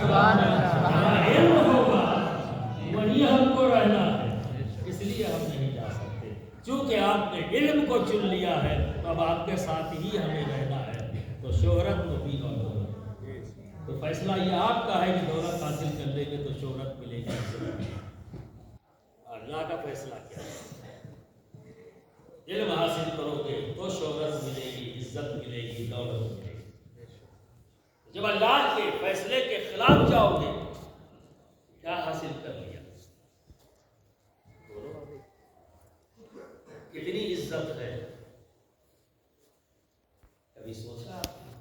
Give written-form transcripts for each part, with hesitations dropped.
جہاں علم ہوگا وہیں ہم کو رہنا ہے، اس لیے ہم نہیں جا سکتے۔ چونکہ آپ نے علم کو چن لیا ہے تو اب آپ کے ساتھ ہی ہمیں رہنا ہے، تو شہرت تو بھی اور دولت، تو فیصلہ یہ آپ کا ہے کہ دولت حاصل کر لیں گے تو شہرت ملے گی، اللہ کا فیصلہ کیا ہے؟ علم حاصل کرو گے تو شہرت ملے گی، عزت ملے گی، دولت ملے گی۔ جب اللہ کے فیصلے کے خلاف جاؤ گے کیا حاصل کر لیا؟ کتنی عزت ہے، کبھی سوچا آپ نے؟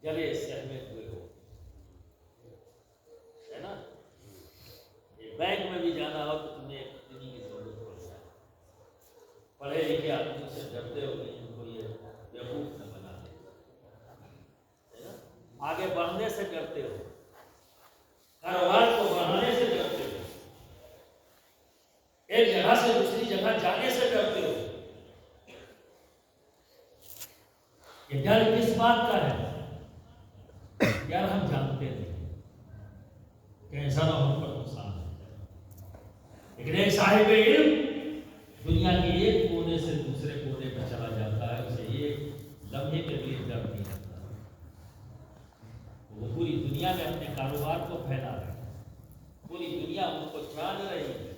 گلے سہمے ہوئے ہو، ہے نا؟ بینک میں بھی جانا ہو تو تمہیں ایک آدمی کی ضرورت پڑ جائے، پڑھے لکھے آدمی سے ڈرتے ہو کہ ان کو یہ بیوقوف نہ بنا دے، ہے نا؟ آگے بڑھنے سے ڈرتے ہو، کاروبار کو بڑھانے سے ڈرتے ہو، ایک جگہ سے دوسری جگہ جانے سے ڈرتے ہو۔ یہ ڈر کس بات کا ہے؟ یار ہم جانتے نہیں کہ ایسا نہ ہم پر نقصان ہو جائے، لیکن ایک صاحب علم دنیا کے ایک کونے سے دوسرے کونے پر چلا جاتا ہے، اسے ایک لمحے کے لیے ڈر نہیں لگتا، وہ پوری دنیا میں اپنے کاروبار کو پھیلا رہا ہے، پوری دنیا ان کو جان رہی ہے،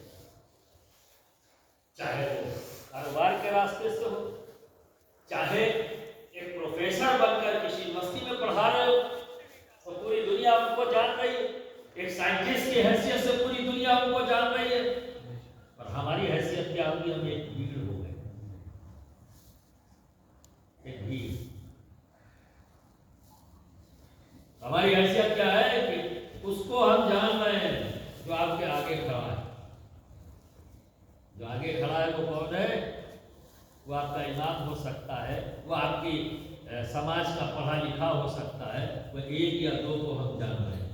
چاہے وہ کاروبار کے راستے سے ہو، چاہے ایک پروفیسر بن کر کسی یونیورسٹی میں پڑھا رہے ہو تو پوری دنیا ان کو جان رہی ہے، ایک سائنٹسٹ کی حیثیت سے پوری دنیا ان کو جان رہی ہے، اور ہماری حیثیت کیا ہوگی؟ ہم ایک بھیڑ ہو گئے، ایک بھیڑ۔ ہماری حیثیت کیا ہے کہ اس کو ہم جان رہے ہیں جو آپ کے آگے کھڑا ہے، جو آگے کھڑا ہے وہ کون ہے؟ وہ آپ کا امام ہو سکتا ہے، وہ آپ کی سماج کا پڑھا لکھا ہو سکتا ہے، وہ ایک یا دو کو ہم جان رہے ہیں،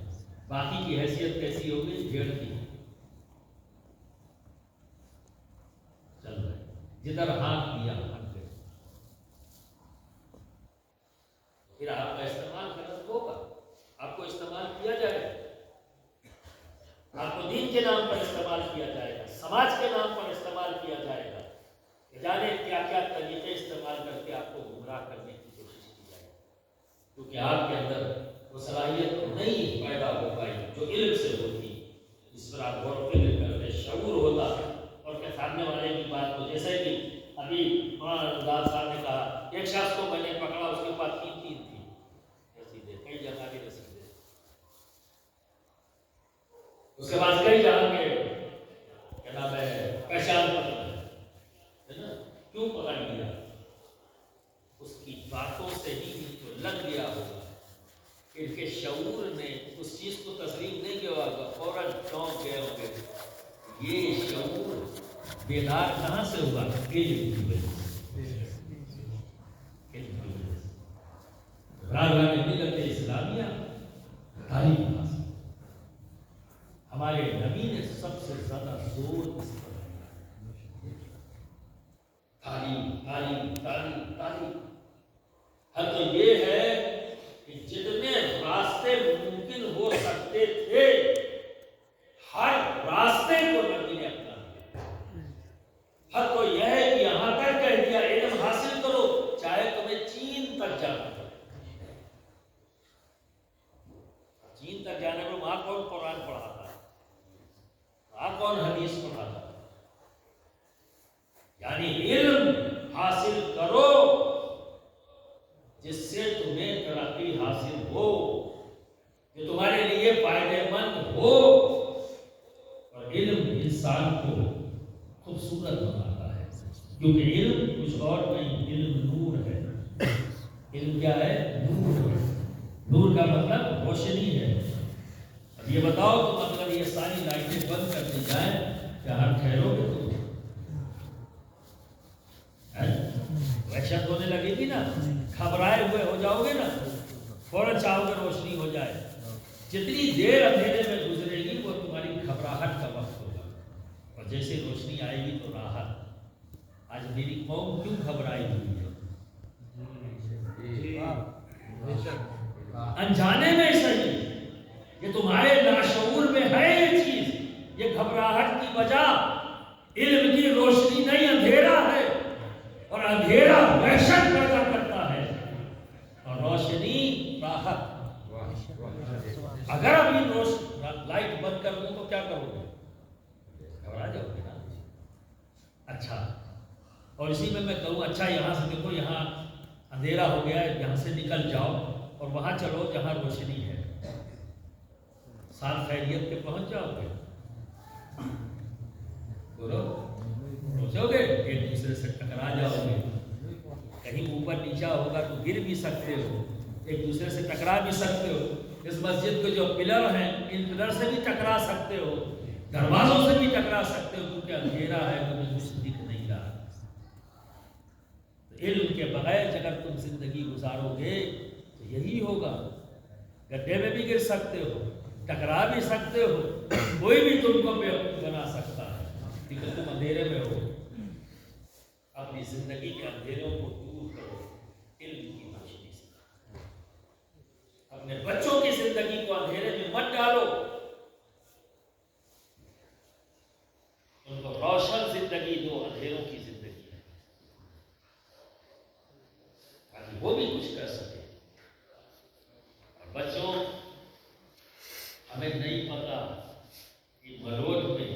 باقی کی حیثیت کیسی ہوگی؟ بھیڑ کی چل رہے، جدھر ہاتھ دیا ہاتھ گئے، پھر آپ کا استعمال غلط ہوگا، آپ کو استعمال کیا جائے گا، آپ کو دین کے نام پر استعمال کیا جائے گا، سماج کے نام پر استعمال کیا جائے گا، جانے کیا کیا طریقے استعمال کر کے آپ کو گمراہ کرنے کی کوشش کی جائے، کیونکہ آپ کے اندر وہ صلاحیت نہیں پیدا ہو پائی جو علم سے ہوتی، اس پر آپ غور و فکر کرتے، شعور ہوتا، اور کہ سامنے والے کی بات کو، جیسے کہ ابھی مولانا رمضان صاحب نے کہا، ایک شخص کو میں نے پکڑا، اس کے پاس تین تھی رسیدیں، کئی جگہ کی رسیدیں، اس کے پاس کئی جگہ کے کیا نام ہے پہچان پتر ہے نا، کیوں پکڑ لیا؟ اس کی باتوں سے ہی ان کو لگ گیا ہوگا، ان کے شعور نے اس چیز کو تسلیم نہیں کیا ہوگا، فوراً چونک گئے ہوں گے۔ یہ شعور بیدار کہاں سے ہوا؟ علم کی وجہ سے، علم کی وجہ سے۔ راہبان ملت اسلامیہ تعلیم حاصل، ہمارے نبی نے سب سے زیادہ زور اس پر دیا، تعلیم تعلیم تعلیم تعلیم۔ ہر تو یہ ہے کہ جتنے راستے ممکن ہو سکتے تھے ہر راستے کو نبی نے اپنا دیا، ہر تو یہ ہے کہ یہاں تک کہہ دیا علم حاصل کرو چاہے تمہیں چین تک جانا پڑے۔ چین تک جانے میں وہاں کون قرآن پڑھاتا ہے، وہاں کون حدیث پڑھاتا ہے؟ یعنی علم حاصل کرو جس سے تمہیں ترقی حاصل ہو، جو تمہارے لیے فائدہ مند ہو، اور علم انسان کو خوبصورت بناتا ہے، کیونکہ علم کچھ اور نہیں، علم نور ہے۔ علم کیا ہے؟ نور ہے۔ نور کا مطلب روشنی ہے۔ اب یہ بتاؤ تم اگر یہ ساری لائٹیں بند کر دی جائیں کیا ہم ٹھہرو گے؟ تم وحشت ہونے لگے گی نا، گھبرائے ہوئے ہو جاؤ گے نا، فوراً چاہو گے روشنی ہو جائے۔ جتنی دیر اندھیرے میں گزرے گی وہ تمہاری گھبراہٹ کا وقت ہوگا، اور جیسے روشنی آئے گی تو راحت۔ آج میری قوم کیوں گھبرائی ہوئی ہے؟ انجانے میں صحیح، تمہارے لاشعور میں ہے یہ چیز. یہ گھبراہٹ کی وجہ علم کی روشنی نہیں، اندھیرا ہے، اور اندھیرا وحشت پیدا کرتا ہے اور روشنی راحت. اگر ابھی لائٹ بند کر دوں تو کیا کرو گے؟ گھبرا جاؤ گے نا. اچھا، اور اسی میں کہوں اچھا یہاں سے دیکھو، یہاں اندھیرا ہو گیا ہے، یہاں سے نکل جاؤ اور وہاں چلو جہاں روشنی ہے. ساتھ خیریت کے پہنچ جاؤ گے؟ بولو، پہنچو گے؟ ایک دوسرے سے ٹکرا جاؤ گے، کہیں اوپر نیچا ہوگا تو گر بھی سکتے ہو، ایک دوسرے سے ٹکرا بھی سکتے ہو. اس مسجد کے جو پلر ہیں ان پلر سے بھی ٹکرا سکتے ہو، دروازوں سے بھی ٹکرا سکتے ہو، کیونکہ اندھیرا ہے، تمہیں کچھ دکھ نہیں رہا. علم کے بغیر اگر تم زندگی گزارو گے تو یہی ہوگا. گڈھے میں بھی گر سکتے ہو، ٹکرا بھی سکتے ہو، کوئی بھی تم کو بیوقوف بنا سکتا ہے، لیکن تم اندھیرے میں ہو. اپنی زندگی کے اندھیروں کو دور کرو علم کی روشنی سے. اپنے بچوں کی زندگی کو اندھیرے میں مت ڈالو، ان کو روشن زندگی دو، اندھیروں کی زندگی ہے، تاکہ وہ بھی کچھ کر سکے. اور بچوں، ہمیں نہیں پتا کہ مروڑ میں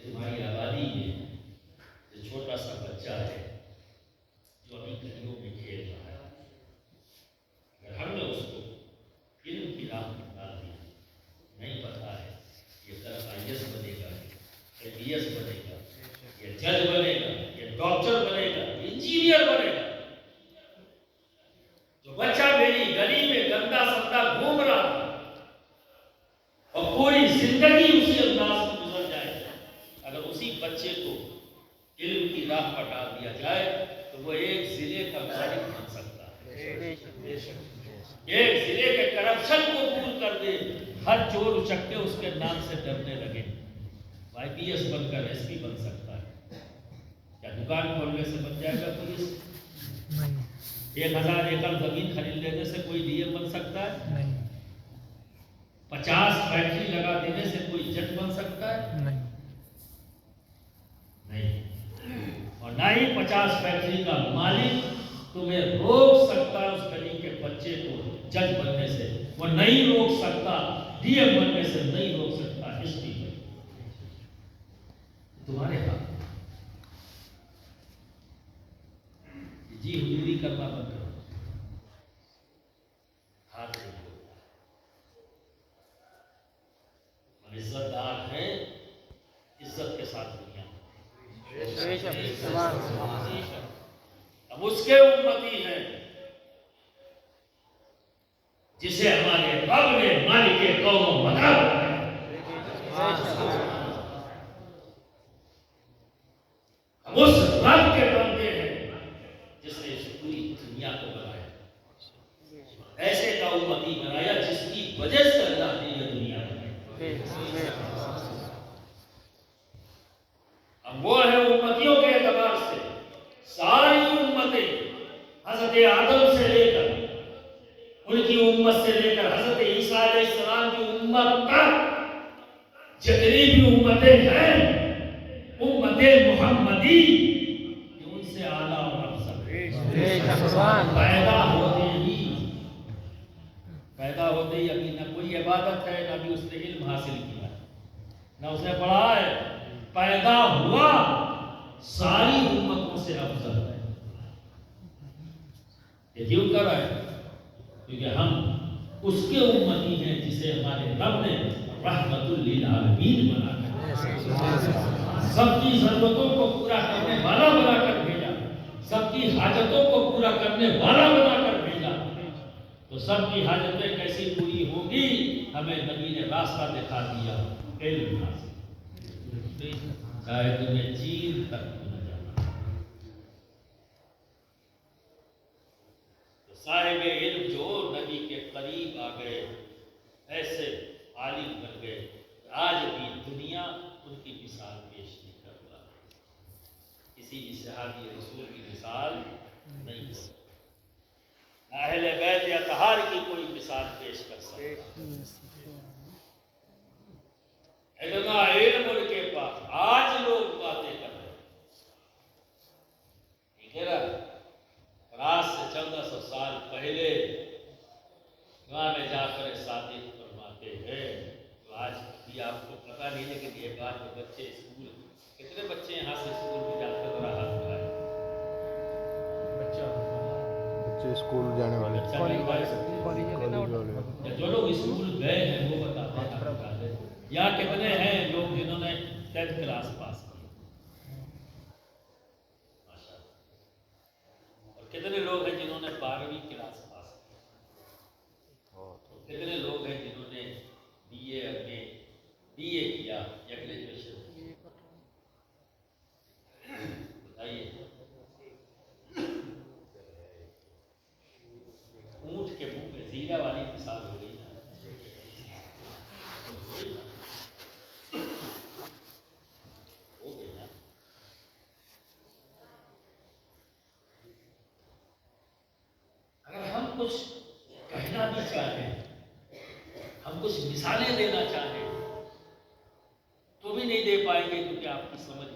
تمہاری آبادی میں جو چھوٹا سا بچہ ہے جو ابھی گلیوں میں کھیل رہا ہے، اگر ہم نے اس کو علم کی راہ میں ڈال دیا، نہیں پتا ہے یہ کل IAS بنے گا، APS بنے گا، یہ جج بنے گا، یہ ڈاکٹر بنے گا، انجینئر بنے گا. جو بچہ میری گلی میں گندا سندا گھوم رہا تھا اور پوری زندگی اسی انداز میں گزر جائے، اگر اسی بچے کو علم کی راہ پر ڈال دیا جائے تو وہ ایک ضلع کا مالک بن سکتا ہے، ایک ضلع کے کرپشن کو دور کر دے. ہر چور اچکے اس کے نام سے ڈرنے لگے. IPS بن کر SP بن سکتا ہے. کیا دکان کھولنے سے بن جائے گا پولیس؟ 1000 ایکڑ زمین خرید لینے سے کوئی DM بن سکتا ہے؟ 50 فیکٹری لگا دینے سے کوئی جج بن سکتا ہے؟ نہیں. اور نہ ہی 50 فیکٹری کا مالک تمہیں روک سکتا ہے اس گلی کے بچے کو جج بننے سے. وہ نہیں روک سکتا، DM بننے سے نہیں روک سکتا. ہسٹری میں تمہارے ہاتھ جی حضوری کرنا بند کرو، ہاتھ نہیں ہوتا. ہم عزت دار ہیں، عزت کے ساتھ دنیا. ہم اس کے امتی ہیں جسے ہمارے رب نے مالک قوم و مقام بنایا. ہم اس رب کے بندے ہیں جس نے اس پوری دنیا کو بنایا، ایسے کا امتی بنایا جس کی وجہ سے اللہ نے یہ دنیا بنائی. ہم وہ ہیں امتیوں کے اعتبار سے ساری امتیں حضرت آدم سے لے کر ان کی امت سے لے کر حضرت عیسیٰ علیہ السلام کی امت تک جتنی بھی امتیں ہیں امت محمدی ان سے اعلیٰ اور افضل. پیدا ہوتے ہی ابھی نہ کوئی عبادت ہے، نہ بھی اس نے علم حاصل کیا، نہ اس نے پڑھا ہے. پیدا ہوا ساری امتوں سے افضل ہے. یہ کیوں کر رہا ہے؟ کیونکہ ہم اس کے امتی ہیں جسے ہمارے رب نے رحمت للعالمین بنا کر سب کی ضرورتوں کو پورا کرنے والا بنا کر بھیجا، سب کی حاجتوں کو پورا کرنے والا بنا کر بھیجا. تو سب کی حاجتیں کیسی پوری ہوگی؟ ہمیں نبی نے راستہ دکھا دیا، علم حاصل. چاہے تمہیں چین تک نہ جانا. تو صاحب علم جو نبی کے قریب آ گئے، ایسے عالم بن گئے، آج بھی دنیا ان کی مثال پیش نہیں کر رہا. کسی بھی صحابی رسول کی مثال نہیں ہو، اہل بیت یا طہار کی کوئی مثال پیش کر سکتا. اتنا علم ان کے پاس، آج لوگ باتیں کر رہے ہیں، ٹھیک ہے نا؟ آج سے 1400 سال پہلے امام جعفر صادق فرماتے ہیں، تو آج بھی آپ کو پتہ نہیں، لیکن یہ بات جو بچے اسکول، کتنے بچے یہاں سے اسکول میں جاتے ذرا ہاتھ اٹھائیں؟ بچے اسکول جانے والے، جو لوگ اسکول گئے ہیں وہ بتاتے ہیں ہاتھ اٹھا دیں۔ یہاں کتنے ہیں لوگ جنہوں نے 10th کلاس پاس کی؟ ماشاء اللہ۔ اور کتنے لوگ ہیں جنہوں نے 12ویں کلاس پاس کی؟ اور کتنے لوگ ہیں جنہوں نے بی اے کیا یا گریجویشن کی؟ بتائیے۔ اونٹ کے منہ میں زیرہ والی مثال ہو گئی نا۔ ہو گئی نا۔ اگر ہم کچھ کہنا بھی چاہیں، ہم کچھ مثالیں دینا چاہیں تو بھی نہیں دے پائیں گے، کیونکہ آپ کی سمجھ